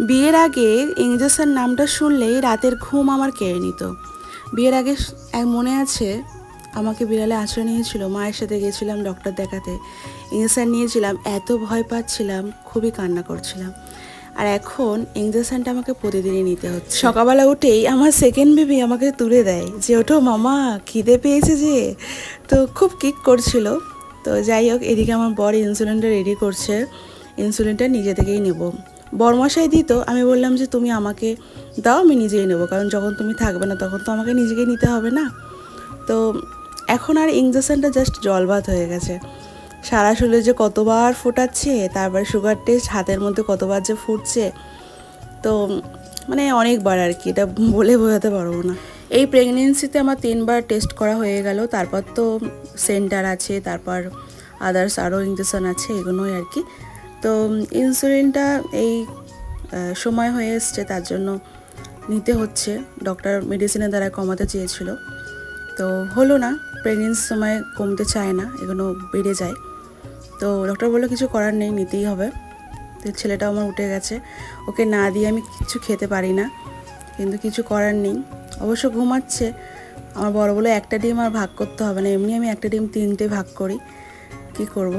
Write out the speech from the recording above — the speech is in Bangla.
বিয়ের আগে ইঞ্জেকশন নামটা শুনলেই রাতের ঘুম আমার কেড়ে নিত। বিয়ের আগে মনে আছে আমাকে বিড়ালে আঁচড়ে নিয়েছিল, মায়ের সাথে গেছিলাম ডক্টর দেখাতে, ইঞ্জেকশন নিয়েছিলাম, এত ভয় পাচ্ছিলাম, খুবই কান্না করছিলাম। আর এখন ইঞ্জেকশনটা আমাকে প্রতিদিনই নিতে হচ্ছে। সকালবেলা উঠেই আমার সেকেন্ড বেবি আমাকে তুলে দেয় যে ওঠো মামা, খিদে পেয়েছে যে। তো খুব কিক করছিল। তো যাই হোক, এদিকে আমার বর ইনসুলিনটা রেডি করছে, ইনসুলিনটা নিজে থেকেই নেব। বরমশাই দিত, আমি বললাম যে তুমি আমাকে দাও, আমি নিজেই নেবো, কারণ যখন তুমি থাকবে না তখন তো আমাকে নিজেকেই নিতে হবে না। তো এখন আর ইঞ্জেকশনটা জাস্ট জলভাত হয়ে গেছে। সারা শরীরে যে কতবার ফোটাচ্ছে, তারপর সুগার টেস্ট হাতের মধ্যে কতবার যে ফুটছে, তো মানে অনেকবার আর কি, এটা বলে বোঝাতে পারবো না। এই প্রেগনেন্সিতে আমার 3বার টেস্ট করা হয়ে গেল, তারপর তো সেন্টার আছে, তারপর আদার্স আরও ইঞ্জেকশন আছে, এগুলোই আর কি। তো ইনসুলিনটা এই সময় হয়ে এসছে, তার জন্য নিতে হচ্ছে। ডক্টর মেডিসিনের দ্বারা কমাতে চেয়েছিল, তো হলো না। প্রেগনেন্সির সময় কমতে চায় না, এগুলো বেড়ে যায়। তো ডক্টর বললো কিছু করার নেই, নিতেই হবে। তো ছেলেটাও আমার উঠে গেছে, ওকে না দিয়ে আমি কিছু খেতে পারি না, কিন্তু কিছু করার নেই। অবশ্য ঘুমাচ্ছে। আমার বড় বলে একটা ডিম আর ভাগ করতে হবে না, এমনি আমি একটা ডিম 3টে ভাগ করি, কি করব।